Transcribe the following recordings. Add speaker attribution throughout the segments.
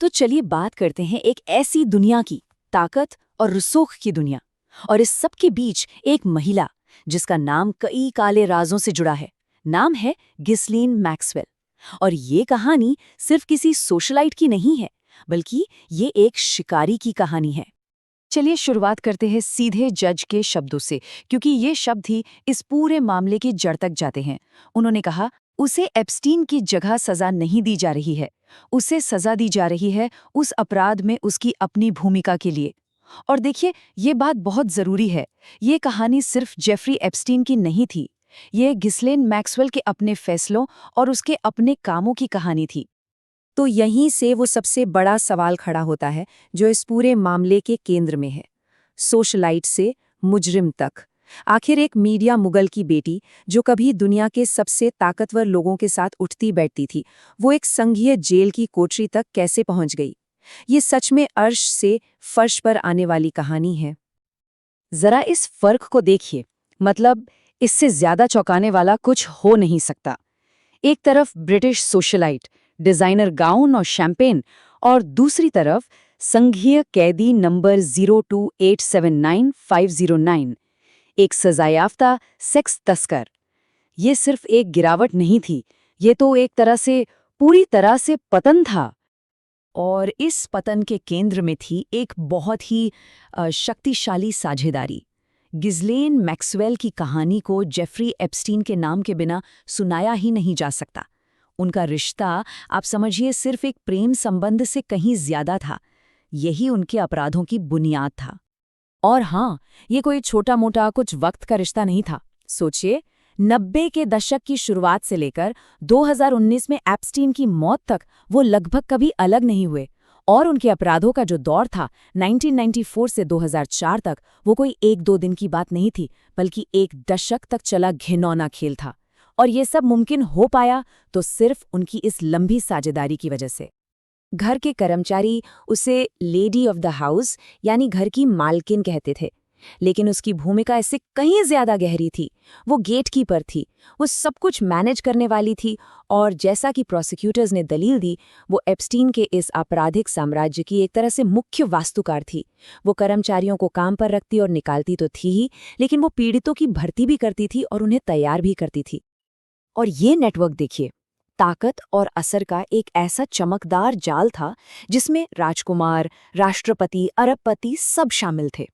Speaker 1: तो चलिए बात करते हैं एक ऐसी दुनिया की, ताकत और रसूख की दुनिया। और इस सब के बीच एक महिला जिसका नाम कई काले राजों से जुड़ा है। नाम है गिस्लीन मैक्सवेल। और ये कहानी सिर्फ किसी सोशलाइट की नहीं है, बल्कि ये एक शिकारी की कहानी है। चलिए शुरुआत करते हैं सीधे जज के शब्दों से, क्योंकि ये शब्द ही इस पूरे मामले की जड़ तक जाते हैं। उन्होंने कहा, उसे एप्स्टीन की जगह सजा नहीं दी जा रही है, उसे सजा दी जा रही है उस अपराध में उसकी अपनी भूमिका के लिए। और देखिए, ये बात बहुत जरूरी है। ये कहानी सिर्फ जेफरी एप्स्टीन की नहीं थी, ये गिस्लेन मैक्सवेल के अपने फैसलों और उसके अपने कामों की कहानी थी। तो यहीं से वो सबसे बड़ा सवाल खड़ा होता है जो इस पूरे मामले के केंद्र में है। सोशलाइट से मुजरिम तक, आखिर एक मीडिया मुगल की बेटी जो कभी दुनिया के सबसे ताकतवर लोगों के साथ उठती बैठती थी, वो एक संघीय जेल की कोठरी तक कैसे पहुंच गई? ये सच में अर्श से फर्श पर आने वाली कहानी है। जरा इस फर्क को देखिए, मतलब इससे ज्यादा चौंकाने वाला कुछ हो नहीं सकता। एक तरफ ब्रिटिश सोशलाइट, डिजाइनर गाउन और शैंपेन, और दूसरी तरफ संघीय कैदी नंबर 02879-509, एक सजायाफ्ता सेक्स तस्कर। ये सिर्फ एक गिरावट नहीं थी, ये तो एक तरह से पूरी तरह से पतन था। और इस पतन के केंद्र में थी एक बहुत ही शक्तिशाली साझेदारी। गिस्लेन मैक्सवेल की कहानी को जेफरी एप्स्टीन के नाम के बिना सुनाया ही नहीं जा सकता। उनका रिश्ता, आप समझिए, सिर्फ एक प्रेम संबंध से कहीं ज्यादा था। यही उनके अपराधों की बुनियाद था। और हाँ, ये कोई छोटा मोटा कुछ वक्त का रिश्ता नहीं था। सोचिए, 90 के दशक की शुरुआत से लेकर 2019 में एप्स्टीन की मौत तक वो लगभग कभी अलग नहीं हुए। और उनके अपराधों का जो दौर था 1994 से 2004 तक, वो कोई एक दो दिन की बात नहीं थी, बल्कि एक दशक तक चला घिनौना खेल था। और ये सब मुमकिन हो पाया तो सिर्फ उनकी इस लंबी साझेदारी की वजह से। घर के कर्मचारी उसे लेडी ऑफ द हाउस, यानी घर की मालकिन कहते थे, लेकिन उसकी भूमिका इससे कहीं ज्यादा गहरी थी। वो गेटकीपर थी, वो सब कुछ मैनेज करने वाली थी। और जैसा कि प्रोसिक्यूटर्स ने दलील दी, वो एप्स्टीन के इस आपराधिक साम्राज्य की एक तरह से मुख्य वास्तुकार थी। वो कर्मचारियों को काम पर रखती और निकालती तो थी ही, लेकिन वो पीड़ितों की भर्ती भी करती थी और उन्हें तैयार भी करती थी। और ये नेटवर्क देखिए, ताकत और असर का एक ऐसा चमकदार जाल था जिसमें राजकुमार, राष्ट्रपति, अरबपति सब शामिल थे।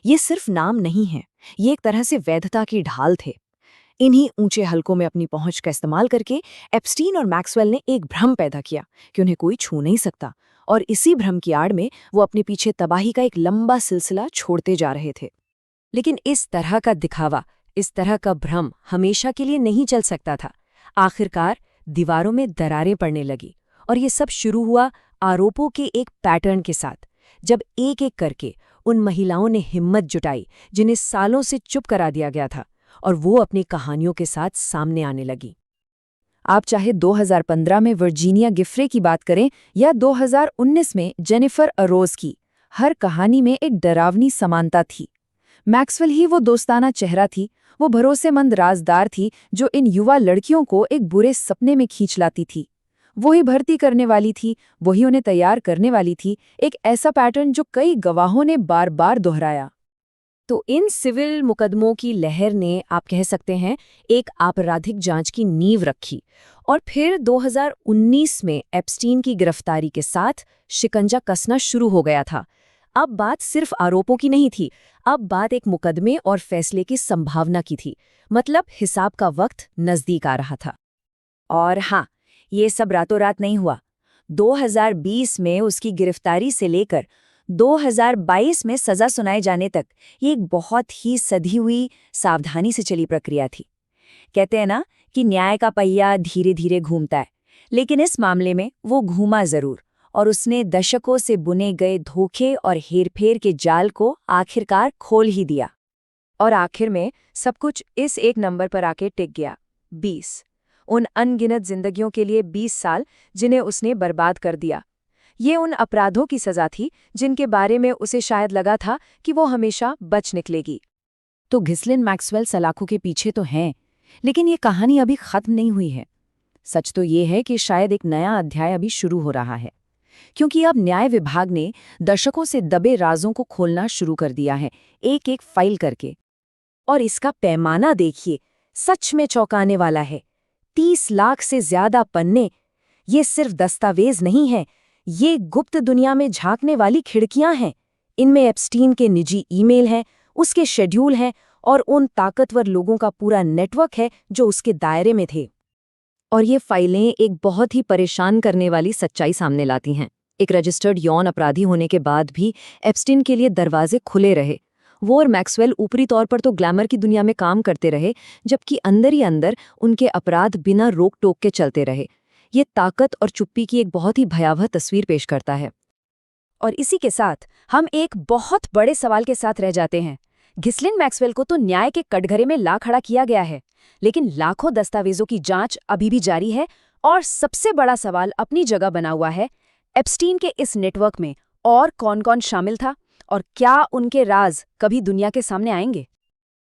Speaker 1: ये सिर्फ नाम नहीं है, ये एक तरह से वैधता की ढाल थे। इन्हीं ऊंचे हलकों में अपनी पहुंच का इस्तेमाल करके एप्स्टीन और मैक्सवेल ने एक भ्रम पैदा किया कि उन्हें कोई छू नहीं सकता। और इसी भ्रम की आड़ में वो अपने पीछे तबाही का एक लंबा सिलसिला छोड़ते जा रहे थे। लेकिन इस तरह का दिखावा, इस तरह का भ्रम हमेशा के लिए नहीं चल सकता था। आखिरकार दीवारों में दरारें पड़ने लगी। और ये सब शुरू हुआ आरोपों के एक पैटर्न के साथ, जब एक एक करके उन महिलाओं ने हिम्मत जुटाई जिन्हें सालों से चुप करा दिया गया था, और वो अपनी कहानियों के साथ सामने आने लगी। आप चाहे 2015 में वर्जीनिया गिफ्रे की बात करें या 2019 में जेनिफर अरोज की, हर कहानी में एक डरावनी समानता थी। मैक्सवेल ही वो दोस्ताना चेहरा थी, वो भरोसेमंद राजदार थी जो इन युवा लड़कियों को एक बुरे सपने में खींच लाती थी। वही भर्ती करने वाली थी, वही उन्हें तैयार करने वाली थी, एक ऐसा पैटर्न जो कई गवाहों ने बार बार दोहराया। तो इन सिविल मुकदमों की लहर ने, आप कह सकते हैं, एक आपराधिक जांच की नींव रखी। और फिर 2019 में एप्स्टीन की गिरफ्तारी के साथ शिकंजा कसना शुरू हो गया था। अब बात सिर्फ आरोपों की नहीं थी, अब बात एक मुकदमे और फैसले की संभावना की थी। मतलब हिसाब का वक्त नजदीक आ रहा था। और हाँ, ये सब रातों रात नहीं हुआ। 2020 में उसकी गिरफ्तारी से लेकर 2022 में सजा सुनाए जाने तक ये एक बहुत ही सधी हुई, सावधानी से चली प्रक्रिया थी। कहते हैं ना कि न्याय का पहिया धीरे धीरे घूमता है, लेकिन इस मामले में वो घूमा जरूर, और उसने दशकों से बुने गए धोखे और हेरफेर के जाल को आखिरकार खोल ही दिया। और आखिर में सब कुछ इस एक नंबर पर आके टिक गया, 20। उन अनगिनत जिंदगियों के लिए 20 साल जिन्हें उसने बर्बाद कर दिया। ये उन अपराधों की सजा थी जिनके बारे में उसे शायद लगा था कि वो हमेशा बच निकलेगी। तो गिस्लेन मैक्सवेल सलाखों के पीछे तो हैं, लेकिन ये कहानी अभी खत्म नहीं हुई है। सच तो ये है कि शायद एक नया अध्याय अभी शुरू हो रहा है। क्योंकि अब न्याय विभाग ने दशकों से दबे राजों को खोलना शुरू कर दिया है, एक एक फाइल करके। और इसका पैमाना देखिए, सच में चौंकाने वाला है। 30 लाख से ज्यादा पन्ने। ये सिर्फ दस्तावेज नहीं है, ये गुप्त दुनिया में झांकने वाली खिड़कियां हैं। इनमें एप्स्टीन के निजी ईमेल हैं, उसके शेड्यूल हैं और उन ताकतवर लोगों का पूरा नेटवर्क है जो उसके दायरे में थे। और ये फाइलें एक बहुत ही परेशान करने वाली सच्चाई सामने लाती हैं। एक रजिस्टर्ड यौन अपराधी होने के बाद भी एप्स्टीन के लिए दरवाजे खुले रहे। वो और मैक्सवेल ऊपरी तौर पर तो ग्लैमर की दुनिया में काम करते रहे, जबकि अंदर ही अंदर उनके अपराध बिना रोक टोक के चलते रहे। ये ताकत और चुप्पी की एक बहुत ही भयावह तस्वीर पेश करता है। और इसी के साथ हम एक बहुत बड़े सवाल के साथ रह जाते हैं। घिस्लिन मैक्सवेल को तो न्याय के कटघरे में ला खड़ा किया गया है, लेकिन लाखों दस्तावेजों की जांच अभी भी जारी है। और सबसे बड़ा सवाल अपनी जगह बना हुआ है, एप्स्टीन के इस नेटवर्क में और कौन-कौन शामिल था और क्या उनके राज कभी दुनिया के सामने आएंगे?